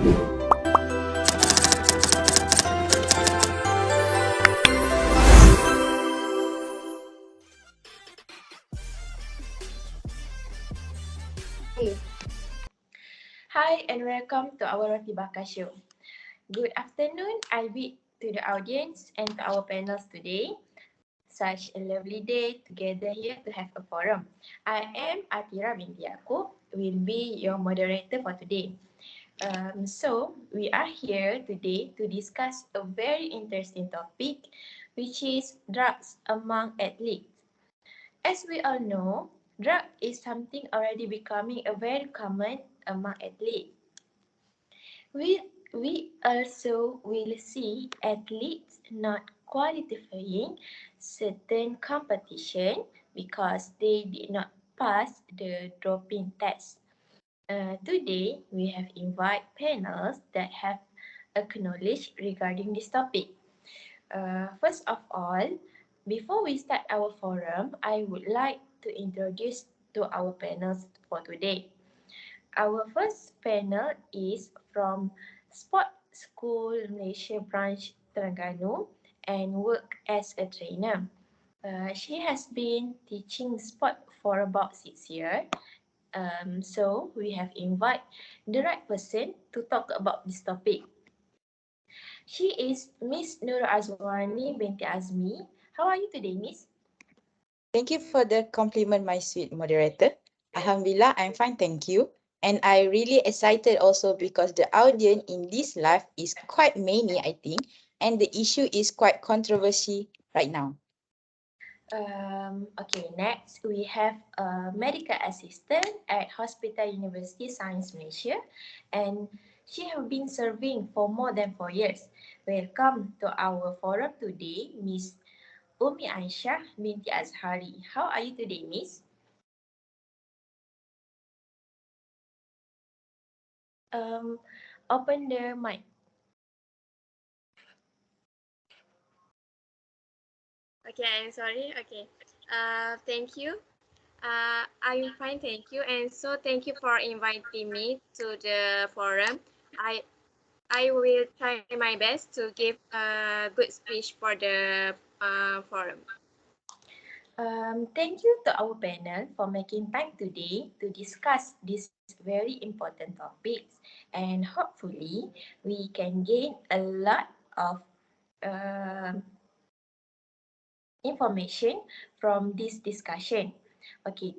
Hi and welcome to our Roti Bakar Show. Good afternoon, I bid to the audience and to our panels today. Such a lovely day together here to have a forum. I am Atira binti Yaakob, will be your moderator for today. So we are here today to discuss a very interesting topic, which is drugs among athletes. As we all know, drug is something already becoming a very common among athletes. We also will see athletes not qualifying certain competition because they did not pass the doping test. Today, we have invited panels that have acknowledged regarding this topic. First of all, before we start our forum, I would like to introduce to our panels for today. Our first panel is from Sport School Malaysia Branch Terengganu and work as a trainer. She has been teaching sport for about 6 years. So we have invited the right person to talk about this topic. She is Miss Nur Azwani binti Azmi. How are you today, Miss? Thank you for the compliment, my sweet moderator. Alhamdulillah, I'm fine, thank you. And I really excited also because the audience in this live is quite many, I think, and the issue is quite controversy right now. Okay, next we have a medical assistant at Hospital University Science Malaysia, and she have been serving for more than 4 years. Welcome to our forum today, Miss Umi Aisyah binti Azhari. How are you today, Miss? Open the mic. Okay, I'm sorry. Okay. Thank you. I'm fine, thank you. And so thank you for inviting me to the forum. I will try my best to give a good speech for the forum. Thank you to our panel for making time today to discuss these very important topics, and hopefully we can gain a lot of um information from this discussion. Okay,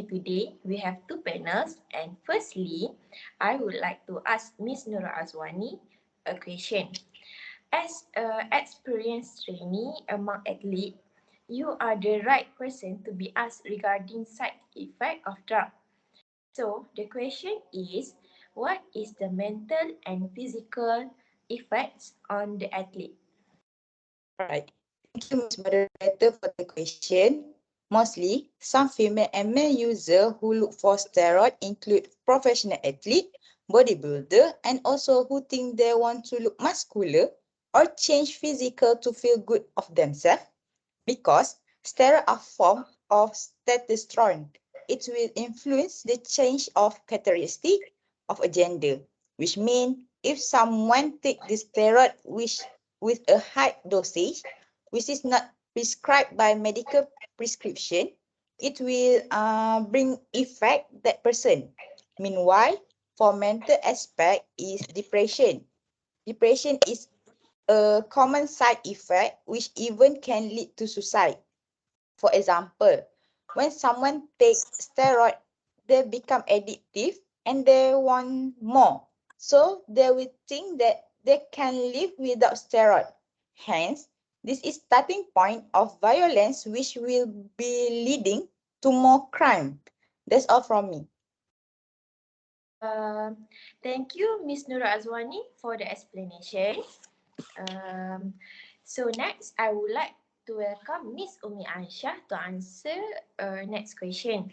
today we have two panels, and firstly, I would like to ask Miss Nura Azwani a question. As an experienced trainee among athletes, you are the right person to be asked regarding side effect of drug. So the question is, what is the mental and physical effects on the athlete? Right. Thank you, Ms. Moderator, for the question. Mostly, some female and male users who look for steroid include professional athlete, bodybuilder, and also who think they want to look muscular or change physical to feel good of themselves. Because steroids are form of testosterone, it will influence the change of characteristic of a gender, which means if someone take this steroid with a high dosage, which is not prescribed by medical prescription, it will bring effect that person. Meanwhile, for mental aspect is depression. Depression is a common side effect which even can lead to suicide. For example, when someone takes steroid, they become addictive and they want more. So they will think that they can live without steroid. Hence, this is starting point of violence which will be leading to more crime. That's all from me. Thank you, Miss Nura Azwani, for the explanation. Um, so next, I would like to welcome Miss Umi Aisyah to answer next question.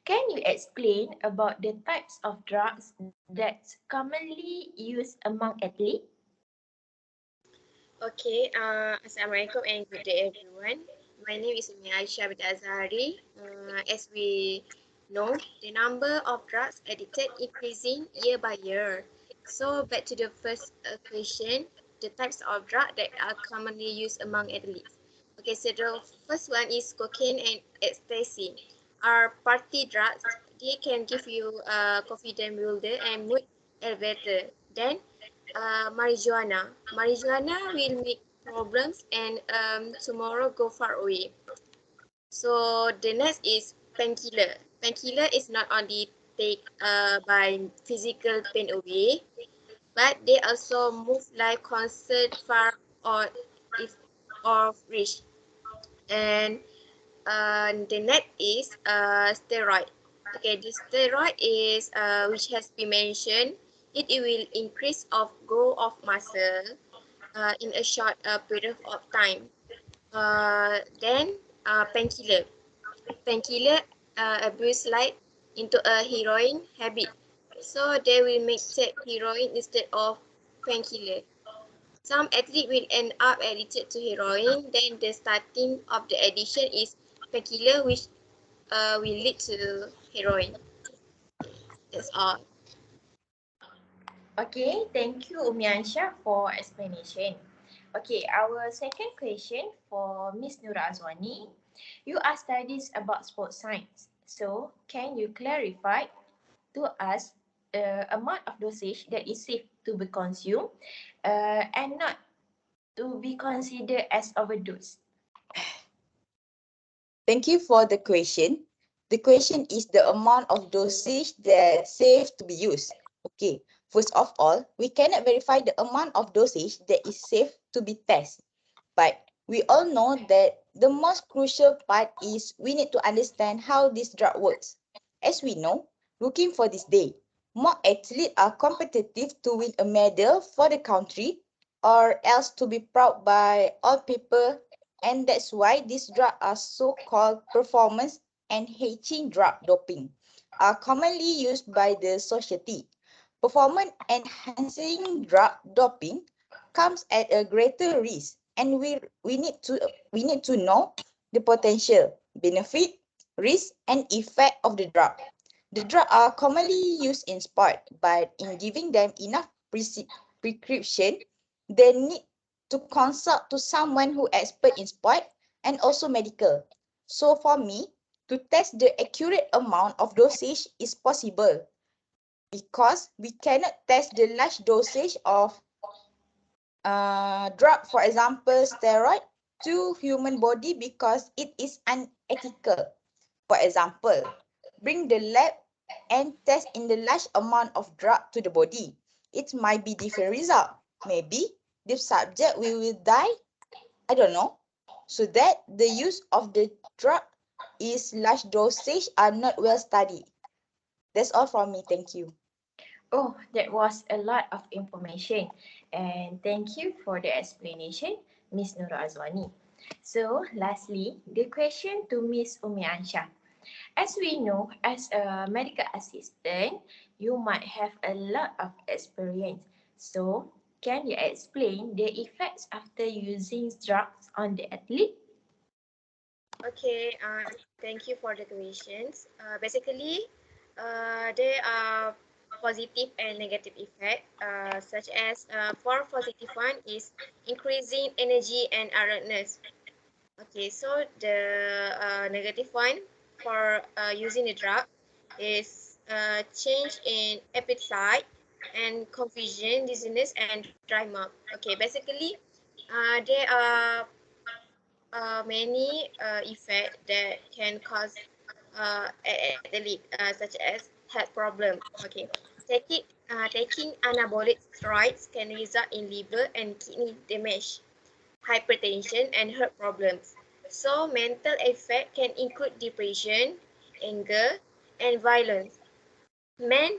Can you explain about the types of drugs that's commonly used among athletes? Okay. Assalamualaikum and good day, everyone. My name is Umi Aisyah binti Azhari. As we No, the number of drugs addicted increasing year by year. So back to the first question, the types of drug that are commonly used among athletes. Okay, so the first one is cocaine and ecstasy. Are party drugs. They can give you confidence builder and mood elevator. Then marijuana. Marijuana will make problems and tomorrow go far away. So the next is painkiller. Painkiller is not only take by physical pain away, but they also move like concert far or if or reach. And the next is steroid. Okay, the steroid is which has been mentioned. It will increase of growth of muscle in a short period of time. Then painkiller. Painkiller abuse like into a heroin habit. So they will make take heroin instead of painkiller. Some athlete will end up addicted to heroin. Then the starting of the addiction is painkiller, which will lead to heroin. That's all. Okay, thank you Umi Ansha for explanation. Okay, our second question for Miss Nura Azwani. You are studies about sports science. So, can you clarify to us the amount of dosage that is safe to be consumed and not to be considered as overdose? Thank you for the question. The question is the amount of dosage that's safe to be used. Okay, first of all, we cannot verify the amount of dosage that is safe to be tested. But we all know that the most crucial part is we need to understand how this drug works. As we know, looking for this day, more athletes are competitive to win a medal for the country or else to be proud by all people, and that's why these drugs are so-called performance enhancing drug doping are commonly used by the society. Performance enhancing drug doping comes at a greater risk, and we need to know the potential benefit, risk and effect of the drug. The drugs are commonly used in sport, but in giving them enough prescription, they need to consult to someone who expert in sport and also medical. So for me, to test the accurate amount of dosage is possible because we cannot test the large dosage of drug, for example, steroid, to human body because it is unethical. For example, bring the lab and test in the large amount of drug to the body. It might be different result. Maybe the subject will die. I don't know. So that the use of the drug is large dosage are not well studied. That's all from me. Thank you. Oh, that was a lot of information. And thank you for the explanation, Miss Nura Azwani. So, lastly, the question to Miss Umi Ansha. As we know, as a medical assistant, you might have a lot of experience. So, can you explain the effects after using drugs on the athlete? Okay, thank you for the questions. Basically, there are positive and negative effect, such as for positive one is increasing energy and alertness. Okay, so the negative one for using the drug is change in appetite and confusion, dizziness, and dry mouth. Okay, basically, there are many effects that can cause at the lead, such as heart problem. Okay, taking anabolic steroids can result in liver and kidney damage, hypertension, and heart problems. So mental effect can include depression, anger, and violence. Men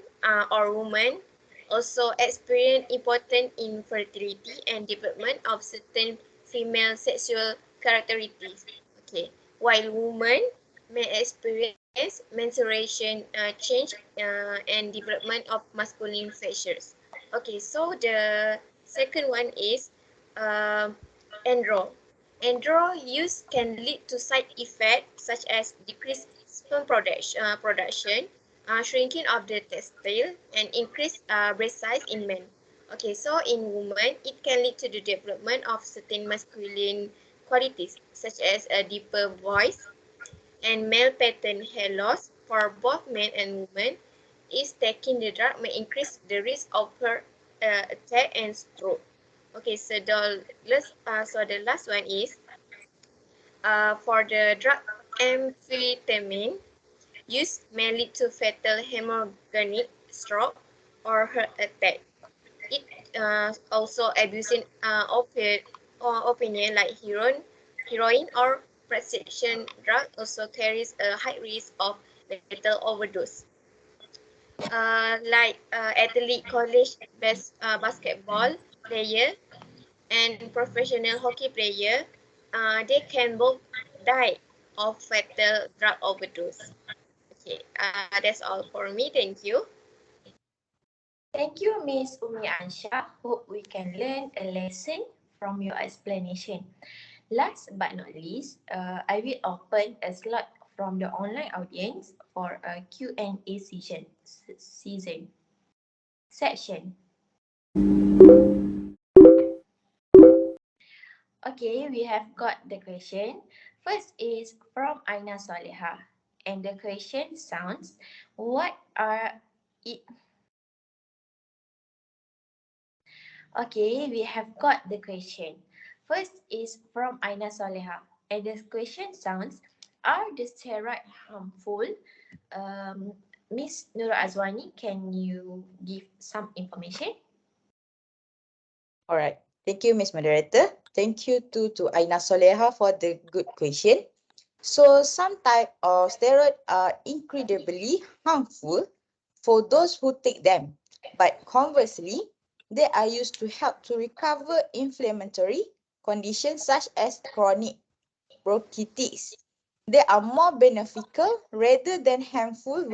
or women also experience important infertility and development of certain female sexual characteristics. Okay, while women may experience menstruation change and development of masculine features. Okay, so the second one is um, andro. Andro use can lead to side effects such as decreased production, shrinking of the textile, and increased breast size in men. Okay, so in women, it can lead to the development of certain masculine qualities, such as a deeper voice and male pattern hair loss. For both men and women, is taking the drug may increase the risk of heart attack and stroke. Okay, so the last one is for the drug amphetamine. Use may lead to fatal hemorrhagic stroke or heart attack. It also abusing opinion like heroin or prescription drug also carries a high risk of lethal overdose. Like athlete, college basketball player, and professional hockey player, they can both die of fatal drug overdose. Okay, that's all for me. Thank you. Thank you, Miss Umi Ansha. Hope we can learn a lesson from your explanation. Last but not least, I will open a slot from the online audience for a Q&A section. Okay, we have got the question. First is from Aina Soleha. And the question sounds, what are it? Okay, we have got the question. First is from Aina Soleha. And the question sounds, are the steroids harmful? Um, Miss Nura Azwani, can you give some information? All right. Thank you, Miss Moderator. Thank you to Aina Soleha for the good question. So some type of steroids are incredibly harmful for those who take them. But conversely, they are used to help to recover inflammatory conditions such as chronic bronchitis. They are more beneficial rather than harmful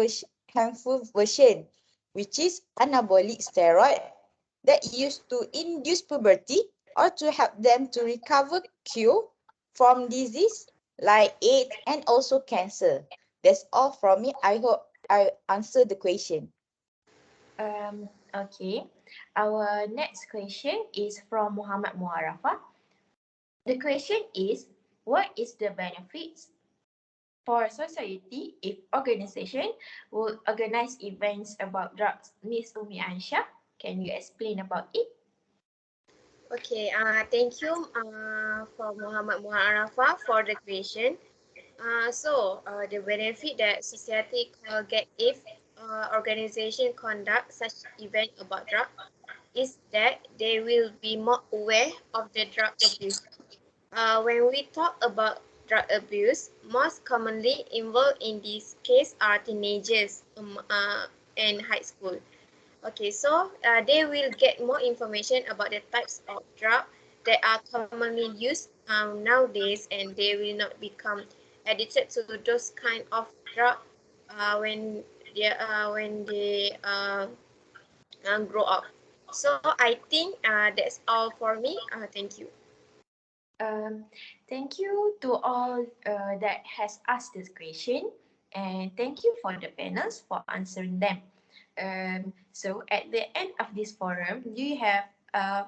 version, which is anabolic steroid that used to induce puberty or to help them to recover cure from disease like AIDS and also cancer. That's all from me. I hope I answered the question. Okay. Our next question is from Muhammad Muarafa. The question is, what is the benefits for society if organization will organize events about drugs? Miss Umi Ansha, can you explain about it? Okay, thank you for Muhammad Muharafa for the question. The benefit that society will get if organization conduct such event about drug is that they will be more aware of the drug abuse. When we talk about drug abuse, most commonly involved in this case are teenagers and high school. Okay, so they will get more information about the types of drug that are commonly used nowadays, and they will not become addicted to those kind of drug when they grow up. So I think that's all for me. Thank you. Um, Thank you to all that has asked this question, and thank you for the panels for answering them. So at the end of this forum, do you have at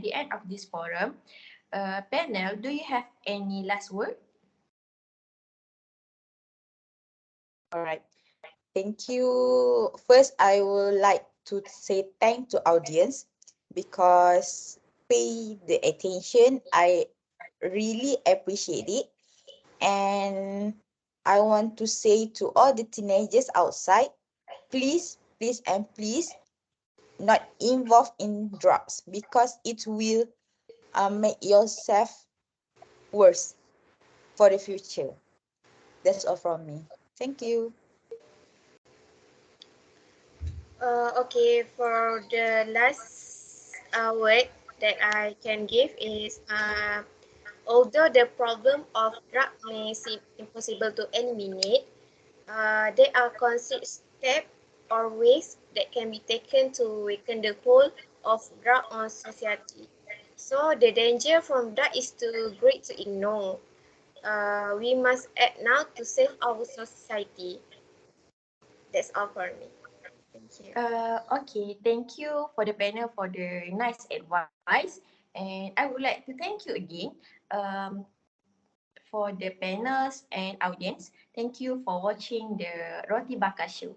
the end of this forum, panel, do you have any last word? All right. Thank you. First, I would like to say thank to audience because pay the attention. I really appreciate it. And I want to say to all the teenagers outside, please, please, and please not involve in drugs because it will make yourself worse for the future. That's all from me. Thank you. Okay, for the last word that I can give is although the problem of drug may seem impossible to eliminate, there are concrete steps or ways that can be taken to weaken the hold of drug on society. So the danger from drug is too great to ignore. We must act now to save our society. That's all for me. Thank you. Okay, thank you for the panel for the nice advice. And I would like to thank you again um, for the panels and audience. Thank you for watching the Roti Bakar Show.